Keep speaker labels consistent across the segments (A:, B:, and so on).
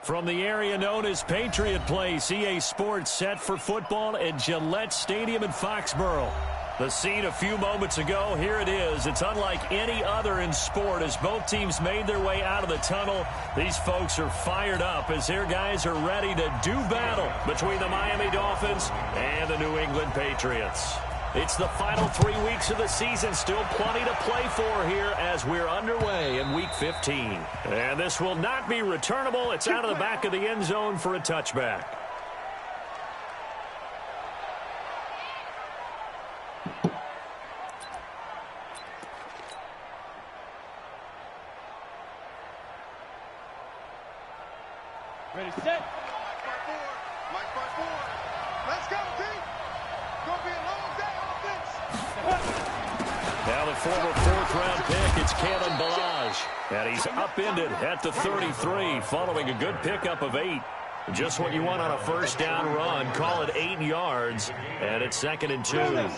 A: From the area known as Patriot Place, EA Sports set for football at Gillette Stadium in Foxborough. The scene a few moments ago, here it is. It's unlike any other in sport as both teams made their way out of the tunnel. These folks are fired up as their guys are ready to do battle between the Miami Dolphins and the New England Patriots. It's the final 3 weeks of the season. Still plenty to play for here as we're underway in Week 15. And this will not be returnable. It's out of the back of the end zone for a touchback.
B: Ready, set. Mike by four. Let's go, team. Gonna be a long day on offense.
A: Now the former fourth-round pick, it's Kalen Ballage. And he's upended at the 33 following a good pickup of 8. Just what you want on a first down run. Call it 8 yards. And it's 2nd and 2.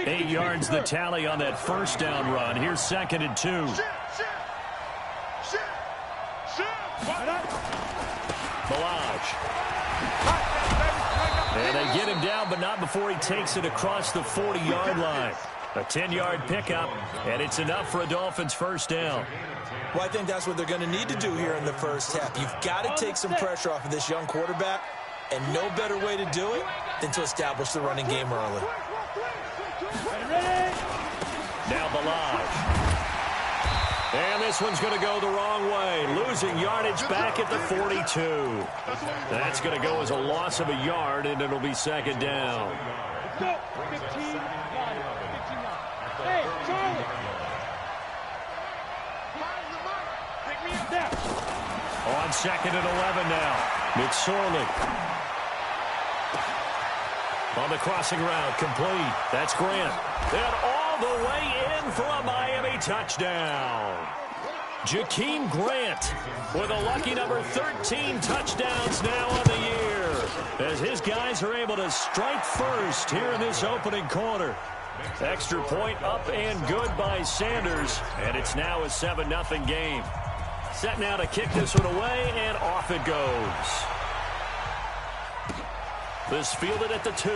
A: 8 yards the tally on that first down run. Here's 2nd and 2. Ballage. And they get him down, but not before he takes it across the 40-yard line. A 10-yard pickup, and it's enough for a Dolphins first down.
C: Well, I think that's what they're going to need to do here in the first half. You've got to take some pressure off of this young quarterback, and no better way to do it than to establish the running game early.
A: Now Ballage. And this one's going to go the wrong way. Losing yardage back at the 42. That's going to go as a loss of a yard, and it'll be 2nd down.
B: Hey, Charlie.
A: On 2nd and 11 now. McSorley. On the crossing route, complete. That's Grant. And all the way in for a Miami touchdown. Jakeem Grant with a lucky number 13 touchdowns now on the year. As his guys are able to strike first here in this opening quarter. Extra point up and good by Sanders. And it's now a 7-0 game. Set now to kick this one away, and off it goes. This fielded at the 2.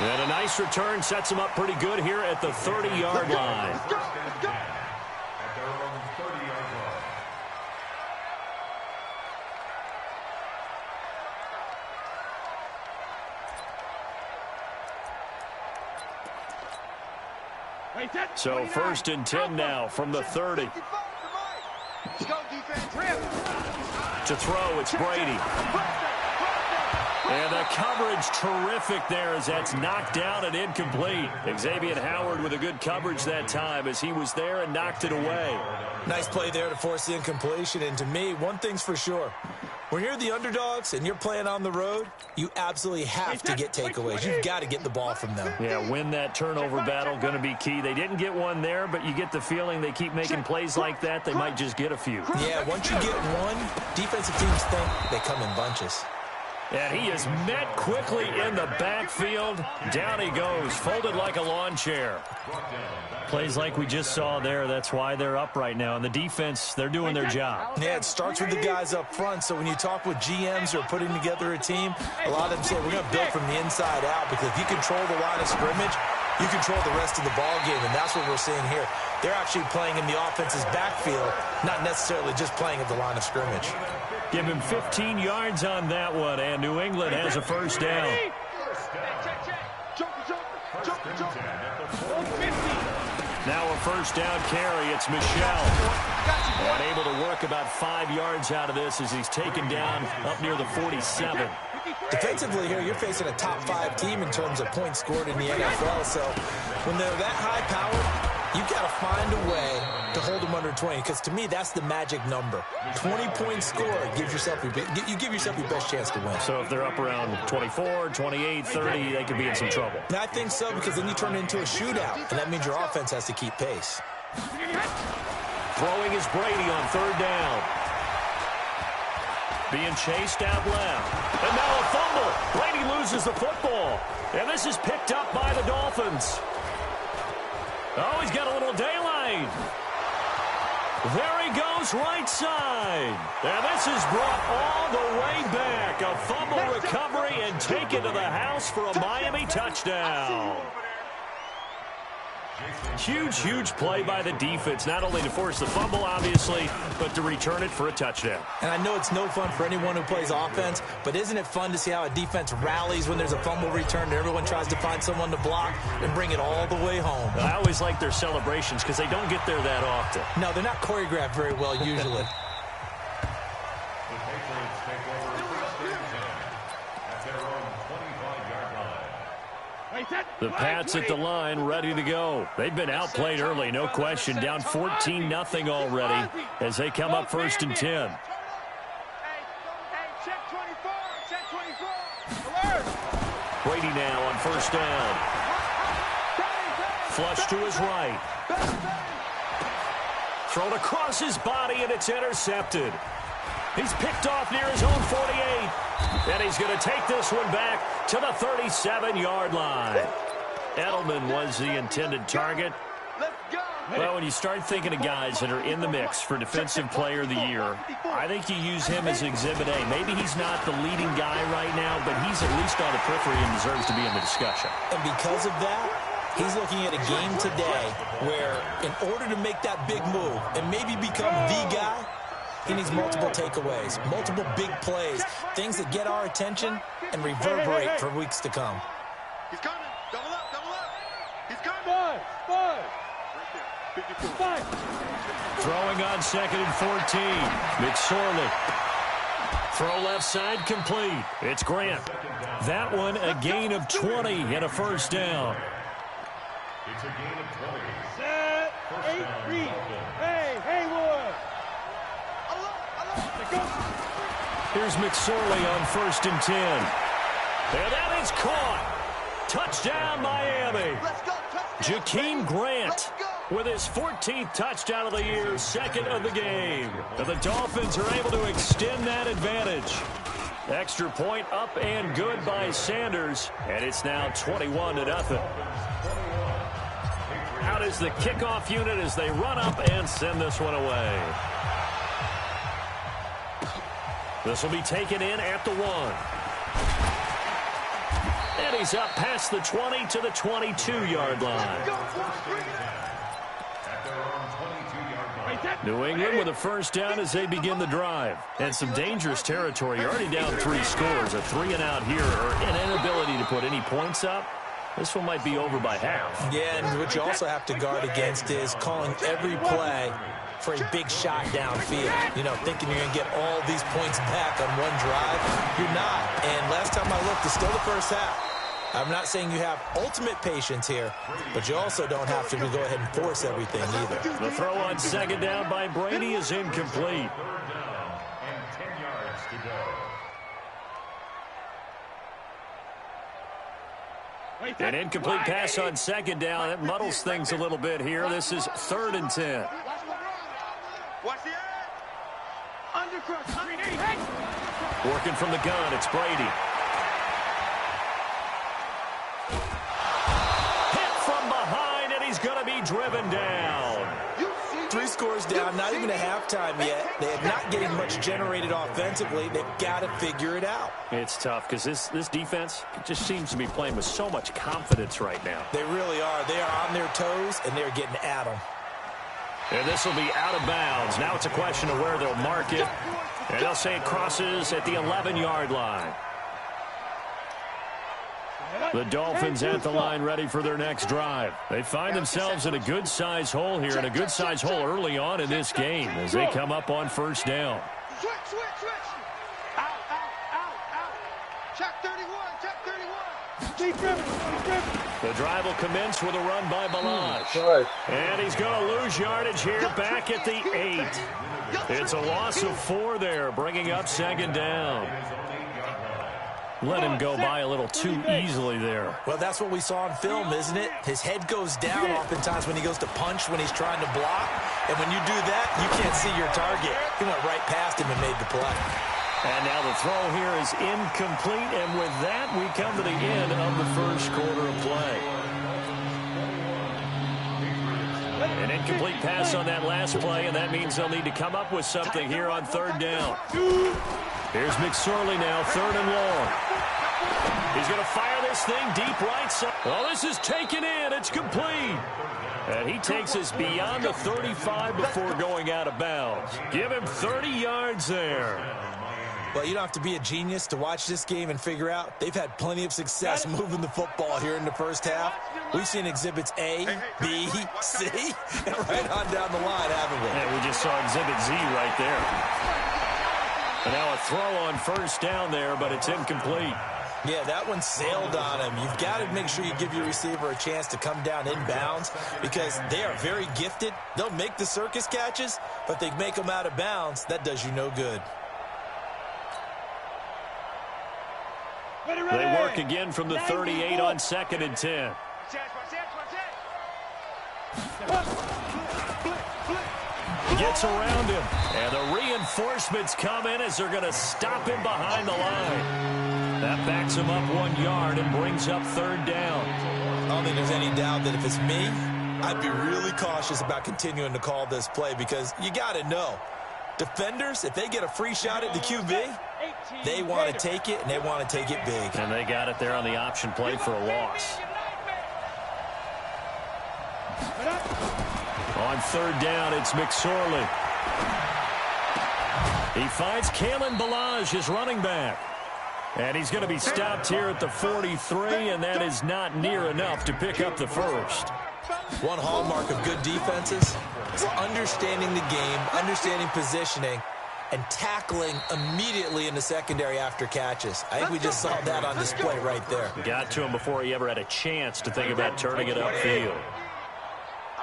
A: And a nice return sets him up pretty good here at the 30-yard line. So 1st and 10 now from the 30. To throw, it's Brady. And the coverage terrific there as that's knocked down and incomplete. Xavier Howard with a good coverage that time as he was there and knocked it away.
C: Nice play there to force the incompletion. And to me, one thing's for sure. When you're the underdogs and you're playing on the road, you absolutely have to get takeaways. You've got to get the ball from them.
A: Yeah, win that turnover battle, going to be key. They didn't get one there, but you get the feeling they keep making plays like that, they might just get a few.
C: Yeah, once you get one, defensive teams think they come in bunches.
A: And he is met quickly in the backfield. Down he goes, folded like a lawn chair. Plays like we just saw there, that's why they're up right now. And the defense, they're doing their job.
C: Yeah, it starts with the guys up front. So when you talk with GMs who are putting together a team, a lot of them say we're going to build from the inside out because if you control the line of scrimmage, you control the rest of the ball game, and that's what we're seeing here. They're actually playing in the offense's backfield, not necessarily just playing at the line of scrimmage.
A: Give him 15 yards on that one, and New England has a first down. Now a first down carry. It's Michel. Unable to work about 5 yards out of this as he's taken down up near the 47.
C: Defensively here, you're facing a top 5 team in terms of points scored in the NFL. So when they're that high-powered, you've got to find a way to hold them under 20, because to me, that's the magic number. 20-point score gives yourself you give yourself your best chance to win.
A: So if they're up around 24, 28, 30, they could be in some trouble.
C: And I think so, because then you turn it into a shootout, and that means your offense has to keep pace.
A: Throwing is Brady on 3rd down. Being chased out left. And now a fumble. Brady loses the football. And this is picked up by the Dolphins. Oh, he's got a little daylight. There he goes, right side. And this is brought all the way back. A fumble recovery and taken to the house for a Miami touchdown. Huge, huge play by the defense, not only to force the fumble, obviously, but to return it for a touchdown.
C: And I know it's no fun for anyone who plays offense, but isn't it fun to see how a defense rallies when there's a fumble return and everyone tries to find someone to block and bring it all the way home?
A: I always like their celebrations because they don't get there that often.
C: No, they're not choreographed very well usually.
A: The Pats at the line, ready to go. They've been outplayed early, no question. Down 14-0 already as they come up 1st and 10. Brady now on 1st down. Flush to his right. Thrown across his body, and it's intercepted. He's picked off near his own 48. And he's going to take this one back to the 37-yard line. Edelman was the intended target. Well, when you start thinking of guys that are in the mix for Defensive Player of the Year, I think you use him as Exhibit A. Maybe he's not the leading guy right now, but he's at least on the periphery and deserves to be in the discussion.
C: And because of that, he's looking at a game today where in order to make that big move and maybe become the guy, he needs multiple takeaways, multiple big plays, things that get our attention and reverberate for weeks to come.
B: He's coming. Double up, double up. He's coming. Five.
A: Throwing on 2nd and 14. McSorley. Throw left side complete. It's Grant. That one a gain of 20 and a 1st down.
B: It's a gain of 20. Set. 8 read. Hey, Haywood.
A: Here's McSorley on 1st and 10. And that is caught. Touchdown, Miami. Jakeem Grant with his 14th touchdown of the year, 2nd of the game. And the Dolphins are able to extend that advantage. Extra point up and good by Sanders. And it's now 21-0. Out is the kickoff unit as they run up and send this one away. This will be taken in at the 1. And he's up past the 20 to the 22-yard line. New England with a 1st down as they begin the drive. And some dangerous territory. You're already down 3 scores. A 3-and-out here, or an inability to put any points up. This one might be over by half.
C: Yeah, and what you also have to guard against is calling every play for a big shot downfield. You know, thinking you're going to get all these points back on one drive. You're not. And last time I looked, it's still the 1st half. I'm not saying you have ultimate patience here, but you also don't have to go ahead and force everything either.
A: The throw on 2nd down by Brady is incomplete. An incomplete pass on 2nd down. That muddles things a little bit here. This is 3rd and 10. Working from the gun, it's Brady. Hit from behind, and he's going to be driven down.
C: 3 scores down, not even a halftime yet. They are not getting much generated offensively. They've got to figure it out.
A: It's tough because this defense just seems to be playing with so much confidence right now.
C: They really are. They are on their toes, and they're getting at them.
A: And this will be out of bounds. Now it's a question of where they'll mark it. And they'll say it crosses at the 11-yard line. The Dolphins at the line ready for their next drive. They find themselves in a good-sized hole here, and a good-sized hole early on in this game as they come up on 1st down.
B: Switch. Out. Check 31. Keep dribbling.
A: The drive will commence with a run by Balazs. And he's going to lose yardage here back at the 8. It's a loss of 4 there, bringing up 2nd down. Let him go by a little too easily there.
C: Well, that's what we saw on film, isn't it? His head goes down oftentimes when he goes to punch, when he's trying to block. And when you do that, you can't see your target. He went right past him and made the play.
A: And now the throw here is incomplete. And with that, we come to the end of the 1st quarter of play. An incomplete pass on that last play, and that means they'll need to come up with something here on third down. Here's McSorley now, third and long. He's going to fire this thing deep right side. Well, this is taken in. It's complete. And he takes us beyond the 35 before going out of bounds. Give him 30 yards there.
C: Well, you don't have to be a genius to watch this game and figure out they've had plenty of success moving the football here in the first half. We've seen exhibits A, B, C, and right on down the line, haven't we?
A: Yeah, we just saw exhibit Z right there. And now a throw on first down there, but it's incomplete.
C: Yeah, that one sailed on him. You've got to make sure you give your receiver a chance to come down inbounds because they are very gifted. They'll make the circus catches, but they make them out of bounds. That does you no good.
A: They work again from the 38 on 2nd and 10. Gets around him, and the reinforcements come in as they're going to stop him behind the line. That backs him up 1 yard and brings up third down.
C: I don't think there's any doubt that if it's me, I'd be really cautious about continuing to call this play because you got to know, defenders, if they get a free shot at the QB, they want to take it, and they want to take it big.
A: And they got it there on the option play for a loss. On third down, it's McSorley. He finds Kalen Ballage, his running back. And he's going to be stopped here at the 43, and that is not near enough to pick up the first.
C: One hallmark of good defenses is understanding the game, understanding positioning, and tackling immediately in the secondary after catches. I think we just saw that on display right there.
A: Got to him before he ever had a chance to think about turning it upfield.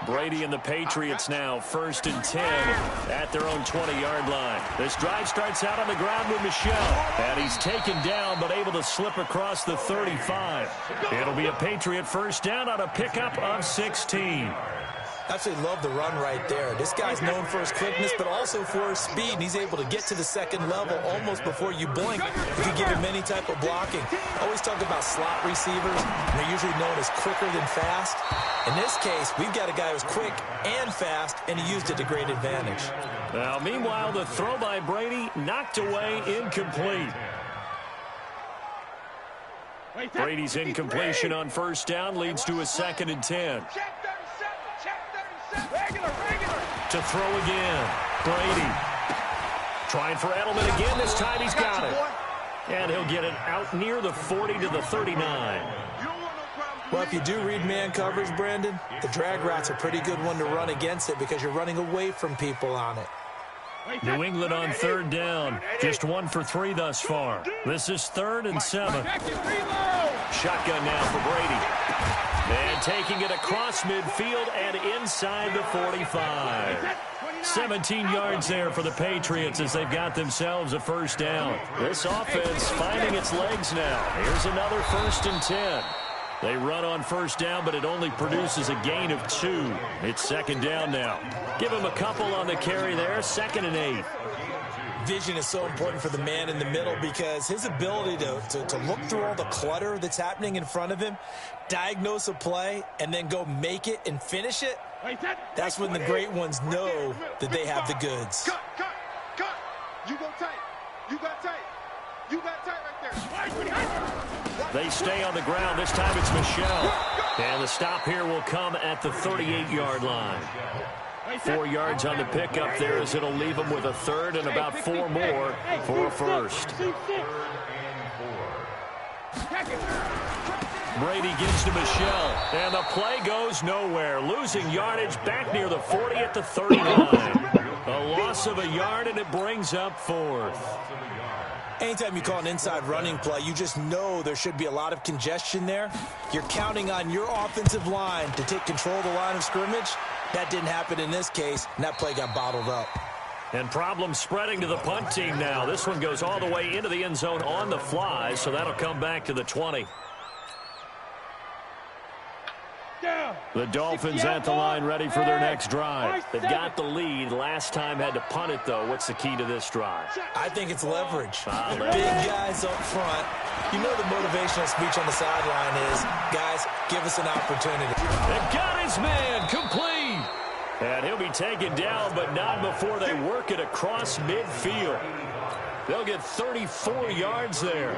A: Brady and the Patriots now, 1st and 10 at their own 20-yard line. This drive starts out on the ground with Michel, and he's taken down but able to slip across the 35. It'll be a Patriot first down on a pickup of 16.
C: Absolutely love the run right there. This guy's known for his quickness, but also for his speed, and he's able to get to the second level almost before you blink if you give him any type of blocking. Always talk about slot receivers, and they're usually known as quicker than fast. In this case, we've got a guy who's quick and fast, and he used it to great advantage.
A: Now, meanwhile, the throw by Brady knocked away, incomplete. Brady's incompletion on first down leads to a 2nd and 10. To throw again. Brady. Trying for Edelman again. This time he's got it. And he'll get it out near the 40 to the 39.
C: Well, if you do read man coverage, Brandon, the drag route's a pretty good one to run against it because you're running away from people on it.
A: New England on third down. Just 1 for 3 thus far. This is 3rd and 7. Shotgun now for Brady. And taking it across midfield and inside the 45. 17 yards there for the Patriots as they've got themselves a first down. This offense finding its legs now. Here's another 1st and 10. They run on first down, but it only produces a gain of 2. It's 2nd down now. Give him a couple on the carry there, 2nd and 8.
C: Vision is so important for the man in the middle because his ability to look through all the clutter that's happening in front of him, diagnose a play, and then go make it and finish it, that's when the great ones know that they have the goods.
B: Cut. You go tight. You got tight. You got tight right there.
A: They stay on the ground. This time it's Michel. And the stop here will come at the 38-yard line. 4 yards on the pickup there as it'll leave them with a 3rd and about 4 more for a first. Brady gives to Michel, and the play goes nowhere. Losing yardage back near the 40 at the 39. A loss of a yard, and it brings up 4th.
C: Anytime you call an inside running play, you just know there should be a lot of congestion there. You're counting on your offensive line to take control of the line of scrimmage. That didn't happen in this case, and that play got bottled up.
A: And problems spreading to the punt team now. This one goes all the way into the end zone on the fly, so that'll come back to the 20. The Dolphins at the line ready for their next drive. They've got the lead. Last time had to punt it, though. What's the key to this drive?
C: I think it's leverage. Big guys up front. You know the motivational speech on the sideline is, guys, give us an opportunity.
A: They got his man complete. He'll be taken down, but not before they work it across midfield. They'll get 34 yards there.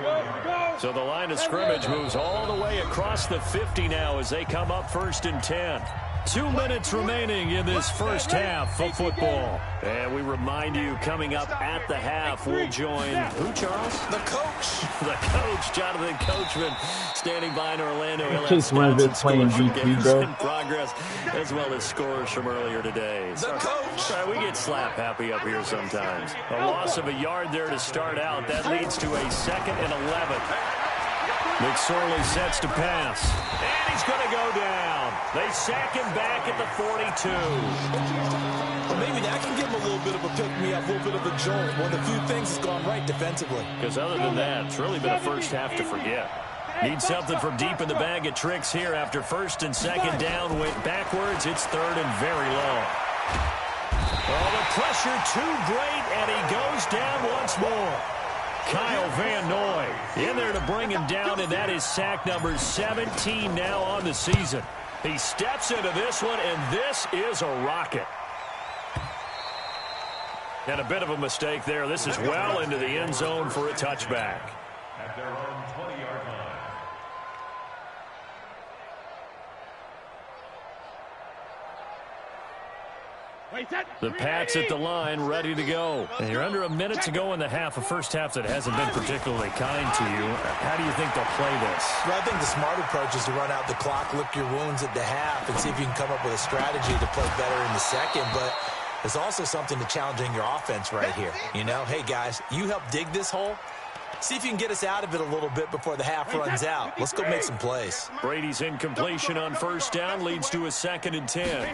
A: So the line of scrimmage moves all the way across the 50 now as they come up 1st and 10. 2 minutes remaining in this first half of football. And we remind you, coming up at the half, we'll join who, Charles?
C: The coach.
A: The coach, Jonathan Coachman, standing by in Orlando.
D: In case one of it's playing GT, bro.
A: In progress, as well as scores from earlier today.
C: The coach.
A: We get slap happy up here sometimes. A loss of a yard there to start out. That leads to a 2nd and 11. McSorley sets to pass. And he's going to go down. They sack him back at the 42.
C: Well, maybe that can give him a little bit of a pick-me-up, a little bit of a jolt. One of the few things that's gone right defensively.
A: Because other than that, it's really been a first half to forget. Need something from deep in the bag of tricks here after 1st and 2nd down. Went backwards. It's 3rd and very low. Oh, the pressure too great, and he goes down once more. Kyle Van Noy in there to bring him down, and that is sack number 17 now on the season. He steps into this one, and this is a rocket. And a bit of a mistake there. This is well into the end zone for a touchback.
E: At their own 20-yard line.
A: The Pats at the line, ready to go. And you're under a minute to go in the half, a first half that hasn't been particularly kind to you. How do you think they'll play this?
C: Well, I think the smart approach is to run out the clock, lick your wounds at the half, and see if you can come up with a strategy to play better in the second. But there's also something to challenging your offense right here. You know, hey, guys, you help dig this hole. See if you can get us out of it a little bit before the half runs out. Let's go make some plays.
A: Brady's incompletion on 1st down leads to a 2nd and 10.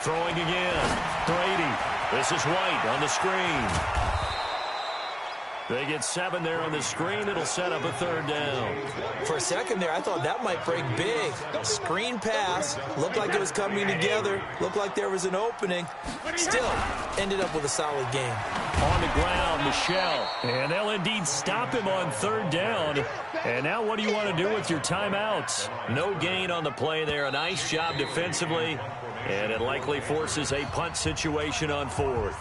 A: Throwing again. Brady. This is White on the screen. They get 7 there on the screen. It'll set up a 3rd down.
C: For a second there, I thought that might break big. Screen pass. Looked like it was coming together. Looked like there was an opening. Still, ended up with a solid game.
A: On the ground, Michelle. And they'll indeed stop him on 3rd down. And now what do you want to do with your timeouts? No gain on the play there. A nice job defensively. And it likely forces a punt situation on 4th.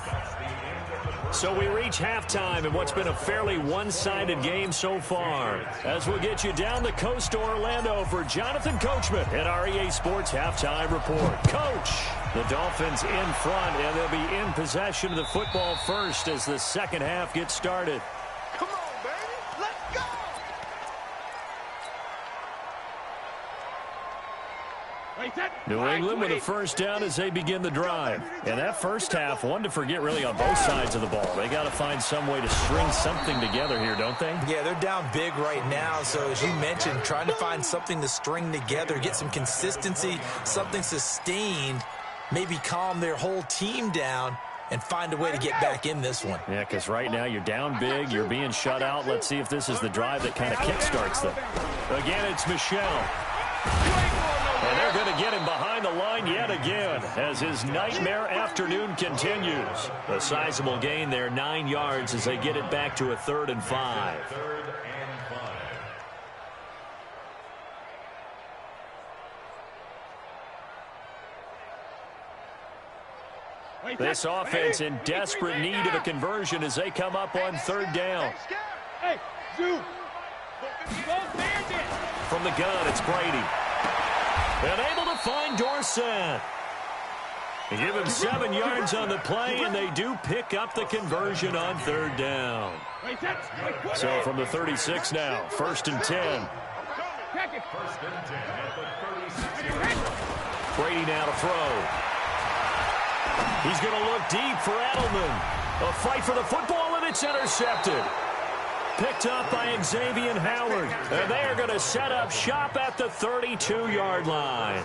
A: So we reach halftime in what's been a fairly one-sided game so far. As we'll get you down the coast to Orlando for Jonathan Coachman at our EA Sports Halftime Report. Coach, the Dolphins in front, and they'll be in possession of the football first as the second half gets started.
B: Come on, baby. Let's go.
A: New England with a first down as they begin the drive. And that first half, one to forget really on both sides of the ball. They got to find some way to string something together here, don't they?
C: Yeah, they're down big right now. So as you mentioned, trying to find something to string together, get some consistency, something sustained, maybe calm their whole team down and find a way to get back in this one.
A: Yeah, because right now you're down big, you're being shut out. Let's see if this is the drive that kind of kickstarts them. Again, it's Michelle. And they're going to get him behind the line yet again as his nightmare afternoon continues. A sizable gain there, 9 yards as they get it back to a 3rd and 5. This offense in desperate need of a conversion as they come up on 3rd down.
B: Hey, Zoo.
A: From the gun, it's Brady. And able to find Dorsett. They give him 7 yards on the play, and they do pick up the conversion on 3rd down. So from the 36 now, 1st and 10. Brady now to throw. He's going to look deep for Edelman. A fight for the football, and it's intercepted. Picked up by Xavier Howard. And they are going to set up shop at the 32-yard line.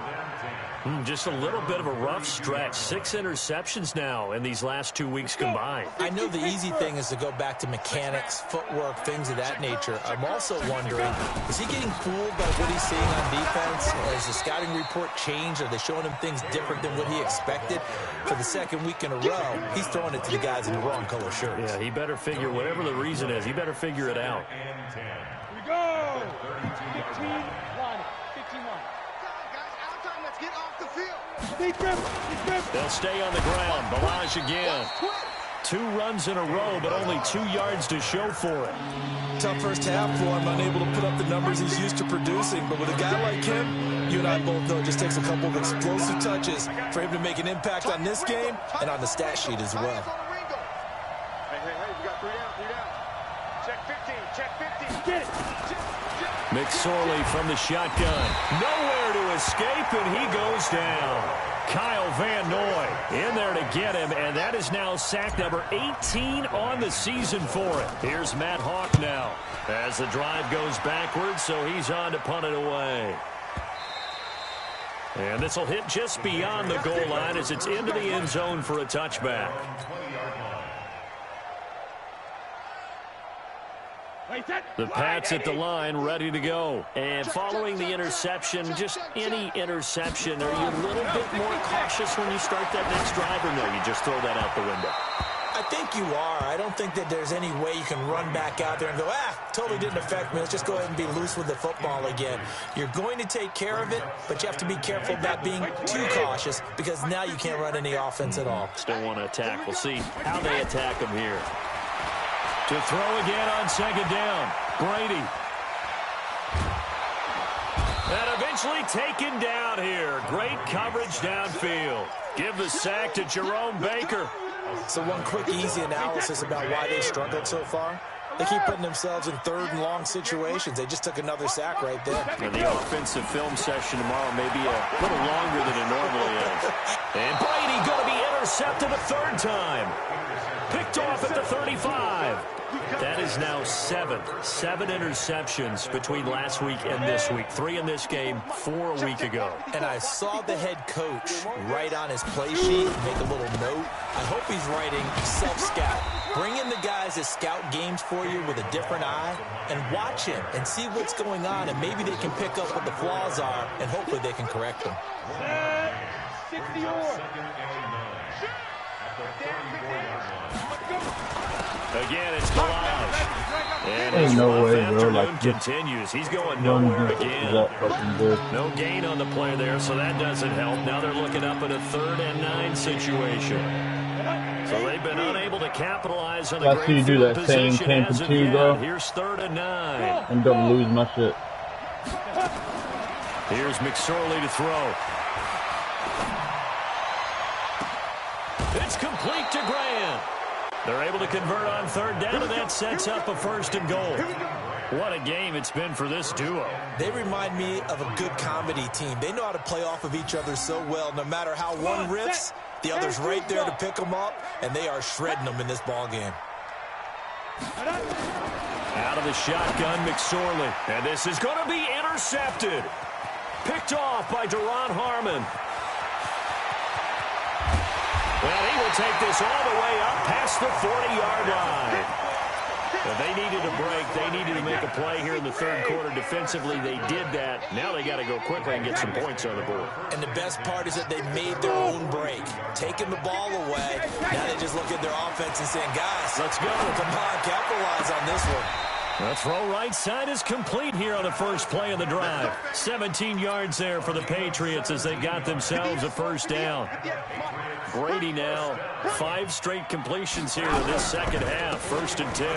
A: Just a little bit of a rough stretch. 6 interceptions now in these last 2 weeks combined.
C: I know the easy thing is to go back to mechanics, footwork, things of that nature. I'm also wondering, is he getting fooled by what he's seeing on defense? Has the scouting report changed? Are they showing him things different than what he expected? For the second week in a row, he's throwing it to the guys in the wrong color shirts.
A: Yeah, he better figure, whatever the reason is, he better figure it out.
B: Here we go. 15-1. 15-1. Get off the field.
A: They'll stay on the ground. Balazs again. 2 runs in a row, but only 2 yards to show for it.
C: Tough first half for him, unable to put up the numbers he's used to producing. But with a guy like him, you and I both know it just takes a couple of explosive touches for him to make an impact on this game and on the stat sheet as well.
B: Hey, we got 3 down. Check 15. Get it.
A: McSorley from the shotgun. Nowhere to escape, and he goes down. Kyle Van Noy in there to get him, and that is now sack number 18 on the season for it. Here's Matt Hawk now as the drive goes backwards, so he's on to punt it away. And this will hit just beyond the goal line as it's into the end zone for a touchback. The Pats at the line, ready to go. And following the interception, just any interception, are you a little bit more cautious when you start that next drive, or no, you just throw that out the window?
C: I think you are. I don't think that there's any way you can run back out there and go, totally didn't affect me. Let's just go ahead and be loose with the football again. You're going to take care of it, but you have to be careful about being too cautious because now you can't run any offense at all.
A: Still want to attack. We'll see how they attack them here. To throw again on second down. Brady. And eventually taken down here. Great coverage downfield. Give the sack to Jerome Baker.
C: So one quick, easy analysis about why they struggled so far. They keep putting themselves in 3rd and long situations. They just took another sack right there.
A: And the offensive film session tomorrow may be a little longer than it normally is. And Brady going to be intercepted a 3rd time. Picked off at the 35. That is now 7 interceptions between last week and this week. 3 in this game, 4 a week ago.
C: And I saw the head coach write on his play sheet, make a little note. I hope he's writing self-scout. Bring in the guys that scout games for you with a different eye and watch him and see what's going on, and maybe they can pick up what the flaws are, and hopefully they can correct them.
B: 60
A: Again, it's Balazs. And
D: Ain't
A: his
D: no way,
A: rough
D: bro.
A: afternoon
D: Like,
A: continues. He's going nowhere again. No gain on the play there, so that doesn't help. Now they're looking up at a 3rd and 9 situation. So they've been unable to capitalize on the great
D: you do
A: field
D: that same
A: position
D: Tampa
A: as of
D: 2,
A: yet.
D: bro.
A: Here's 3rd and 9.
D: I'm gonna lose my shit.
A: Here's McSorley to throw. It's complete to Grant. They're able to convert on 3rd down, and that sets up a 1st and goal. What a game it's been for this duo.
C: They remind me of a good comedy team. They know how to play off of each other so well. No matter how one riffs, the other's right there to pick them up, and they are shredding them in this ball game.
A: Out of the shotgun, McSorley. And this is going to be intercepted. Picked off by Duron Harmon. Well, he will take this all the way up past the 40-yard line. Well, they needed a break. They needed to make a play here in the 3rd quarter. Defensively, they did that. Now they got to go quickly and get some points on the board.
C: And the best part is that they made their own break, taking the ball away. Now they just look at their offense and saying, guys, let's go. Come on, capitalize on this one.
A: The throw right side is complete here on the first play of the drive. 17 yards there for the Patriots as they got themselves a 1st down. Brady now 5 straight completions here in this second half. 1st and 10.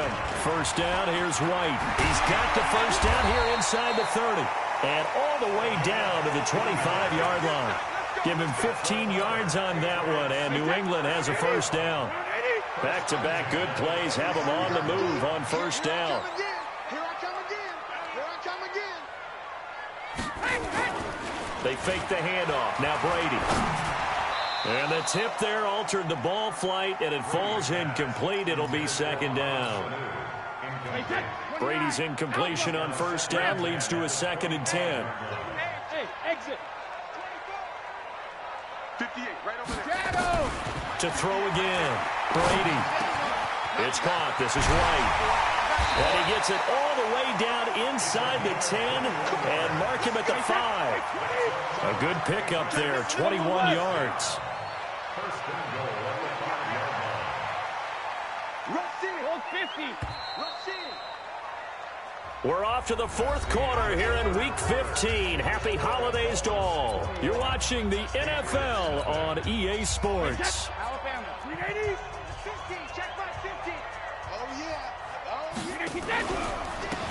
A: 1st down, here's White. He's got the 1st down here inside the 30. And all the way down to the 25-yard line. Give him 15 yards on that one, and New England has a 1st down. Back-to-back good plays have them on the move on 1st down. They fake the handoff. Now Brady. And the tip there altered the ball flight, and it falls incomplete. It'll be 2nd down. Brady's incompletion on 1st down leads to a 2nd and 10.
B: Hey, exit. 58, right over there.
A: To throw again. Brady. It's caught. This is White. And he gets it all the way down inside the 10 and mark him at the 5. A good pickup there, 21 yards.
B: Hold 50.
A: We're off to the fourth quarter here in Week 15. Happy holidays to all. You're watching the NFL on EA Sports.
B: Alabama, 380, 15, check by 50. Oh, yeah.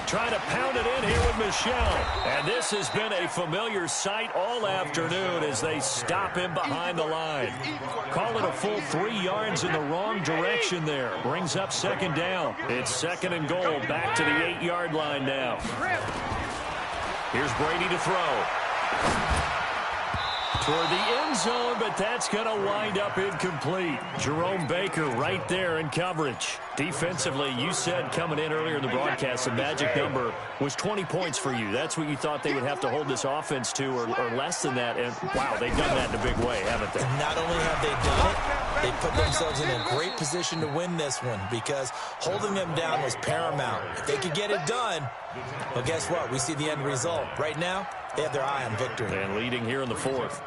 A: Trying to pound it in here with Michelle. And this has been a familiar sight all afternoon as they stop him behind the line. Call it a full 3 yards in the wrong direction there. Brings up second down. It's second and goal. Back to the 8-yard line now. Here's Brady to throw. Toward the end zone, but that's going to wind up incomplete. Jerome Baker right there in coverage. Defensively, you said coming in earlier in the broadcast, the magic number was 20 points for you. That's what you thought they would have to hold this offense to, or less than that. And, wow, they've done that in a big way, haven't they?
C: And not only have they done it, they put themselves in a great position to win this one because holding them down was paramount. If they could get it done, well, guess what? We see the end result. Right now, they have their eye on victory.
A: And leading here in the fourth.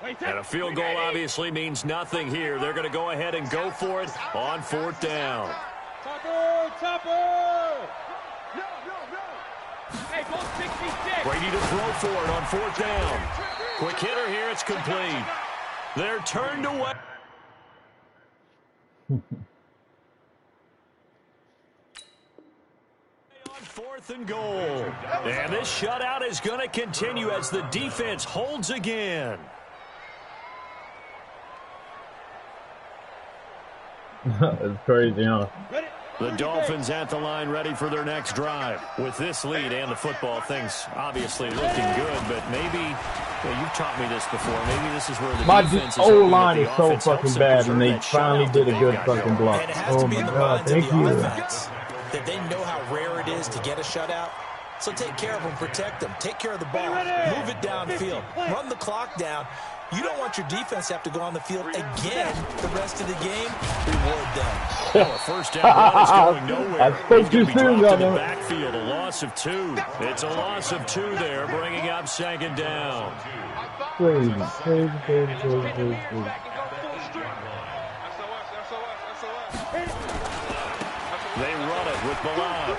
A: And a field goal obviously means nothing here. They're going to go ahead and go for it on fourth down. Brady to throw for it on fourth down. Quick hitter here. It's complete. They're turned away. Fourth and goal. And this shutout is going to continue as the defense holds again.
D: It's crazy, huh?
A: The Dolphins at the line ready for their next drive. With this lead and the football, things obviously looking good, but maybe, well, you've taught me this before, maybe this is where the defense is
D: O-line is so fucking bad, and they finally did a good fucking block.
C: And it has to be in the minds of
D: thank
C: the
D: you.
C: offense that they know how rare it is to get a shutout. So take care of them, protect them, take care of the ball, move it downfield, run the clock down. You don't want your defense to have to go on the field again the rest of the game. Reward them.
A: Oh, a first down run is going nowhere.
D: I spoke
A: He's going
D: too
A: to be
D: soon,
A: dropped in the
D: y'all.
A: backfield. A loss of 2. It's a loss of 2 there, bringing up second down.
D: Crazy.
A: They run it with Balaj.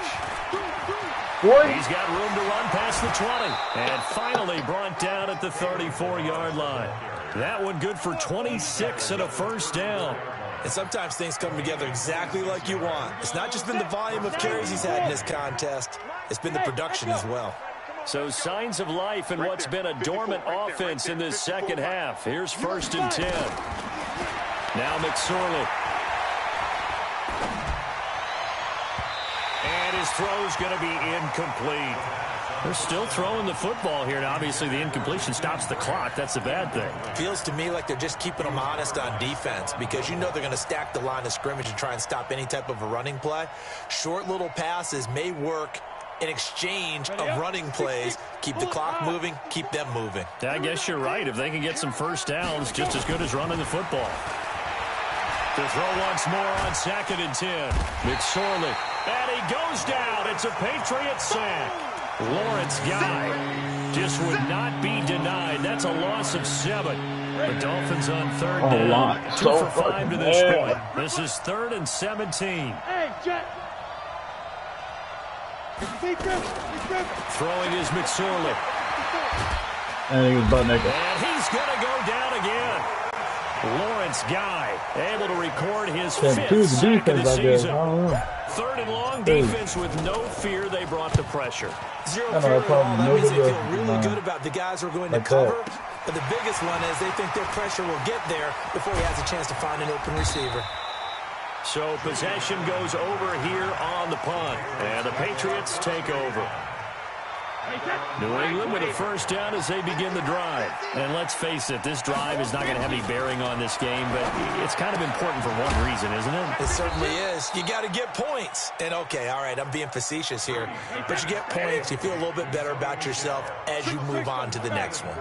D: What?
A: He's got room to run past the 20. And finally brought down at the 34-yard line. That one good for 26 and a first down.
C: And sometimes things come together exactly like you want. It's not just been the volume of carries he's had in this contest. It's been the production as well.
A: So signs of life in what's been a dormant offense in this second half. Here's first and 10. Now McSorley. And his throw's going to be incomplete. They're still throwing the football here. Now, obviously, the incompletion stops the clock. That's a bad thing.
C: Feels to me like they're just keeping them honest on defense because you know they're going to stack the line of scrimmage and try and stop any type of a running play. Short little passes may work in exchange of running plays. Keep the clock moving, keep them moving.
A: I guess you're right. If they can get some first downs, just as good as running the football. To throw once more on second and 10. McSorley. And he goes down. It's a Patriots sack. Lawrence Guy just would not be denied. That's a loss of 7. The Dolphins on third down. 2 for 5 to this point. This is 3rd and 17.
B: Hey, Jet.
A: Throwing is McSorley.
D: And he was butt naked.
A: And he's going to go down again. Lawrence Guy able to record his 5th sack of the season. 3rd and long defense with no fear. They brought the pressure.
C: Zero fear at all. That means they feel really good about the guys who are going to cover. But the biggest one is they think their pressure will get there before he has a chance to find an open receiver.
A: So possession goes over here on the punt. And the Patriots take over. New England with a first down as they begin the drive. And let's face it, this drive is not going to have any bearing on this game, but it's kind of important for one reason, isn't it?
C: It certainly is. You got to get points. And, okay, all right, I'm being facetious here. But you get points, you feel a little bit better about yourself as you move on to the next one.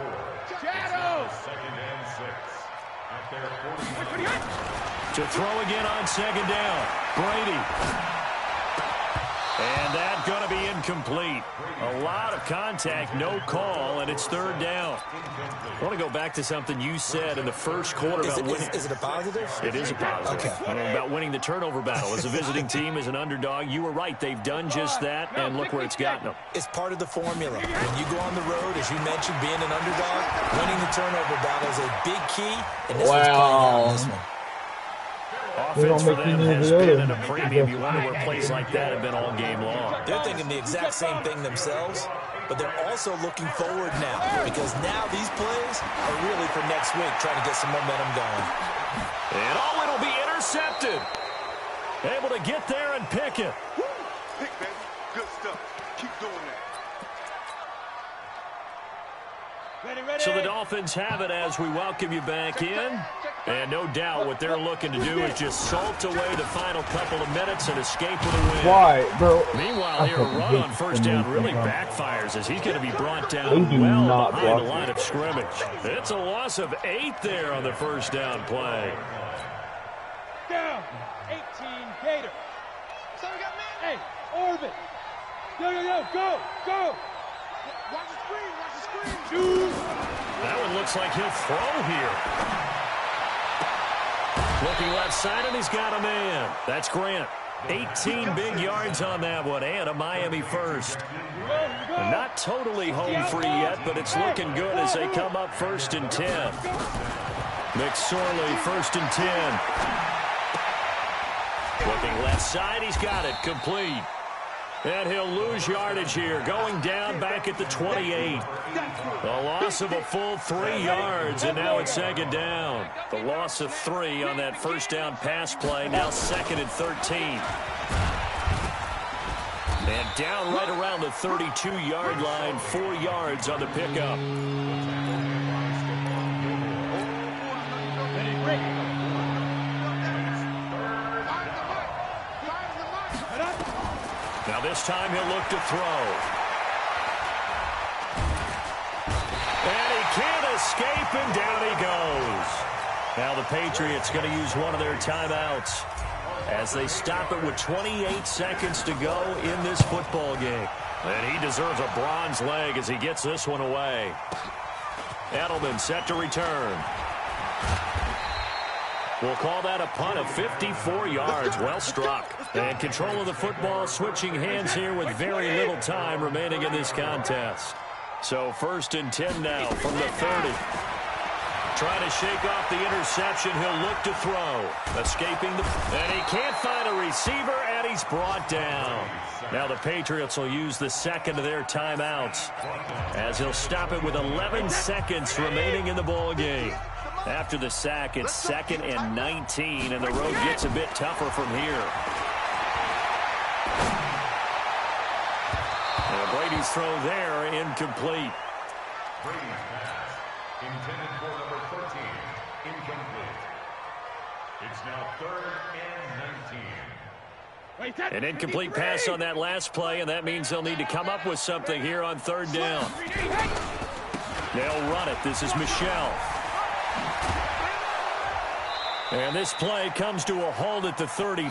A: To throw again on second down. Brady. And that's going to be incomplete. A lot of contact, no call, and it's third down. I want to go back to something you said in the first quarter about winning.
C: Is it a positive?
A: It is a positive.
C: Okay.
A: About winning the turnover battle. As a visiting team, as an underdog, you were right. They've done just that, and look where it's gotten them.
C: It's part of the formula. When you go on the road, as you mentioned, being an underdog, winning the turnover battle is a big key, and this was playing out in this one.
A: Offense for them has been at a premium. You wonder where plays like that have been all game long.
C: They're thinking the exact same thing themselves, but they're also looking forward now because now these plays are really for next week, trying to get some momentum going.
A: And it'll be intercepted. Able to get there and pick it.
B: Pick, baby. Good stuff. Keep doing that.
A: So the Dolphins have it as we welcome you back in. And no doubt what they're looking to do is just salt away the final couple of minutes and escape with a win.
D: Why, bro?
A: Meanwhile, here a run on first down really backfires as he's going to be brought down well behind the line of scrimmage. It's a loss of 8 there on the first down play.
F: Down, 18 Gator. Hey, Orbit. Go.
B: Watch the screen.
A: That one looks like he'll throw here. Looking left side, and he's got a man. That's Grant. 18 big yards on that one, and a Miami first. Not totally home free yet, but it's looking good as they come up 1st and 10. McSorley, 1st and 10. Looking left side, he's got it, complete. And he'll lose yardage here, going down back at the 28. A loss of a full 3 yards, and now it's 2nd down. The loss of 3 on that first down pass play, now 2nd and 13. And down right around the 32-yard line, 4 yards on the pickup. Now this time he'll look to throw. And he can't escape, and down he goes. Now the Patriots going to use one of their timeouts as they stop it with 28 seconds to go in this football game. And he deserves a bronze leg as he gets this one away. Edelman set to return. We'll call that a punt of 54 yards. Well struck. And control of the football switching hands here with very little time remaining in this contest. So 1st and 10 now from the 30. Trying to shake off the interception. He'll look to throw. Escaping the... And he can't find a receiver, and he's brought down. Now the Patriots will use the second of their timeouts as he'll stop it with 11 seconds remaining in the ball game. After the sack, it's 2nd and 19, and the road gets a bit tougher from here. And Brady's throw there, incomplete.
E: Brady's pass, intended for number 14, incomplete. It's now 3rd and 19.
A: An incomplete pass on that last play, and that means they'll need to come up with something here on 3rd down. They'll run it. This is Michel. And this play comes to a halt at the 30.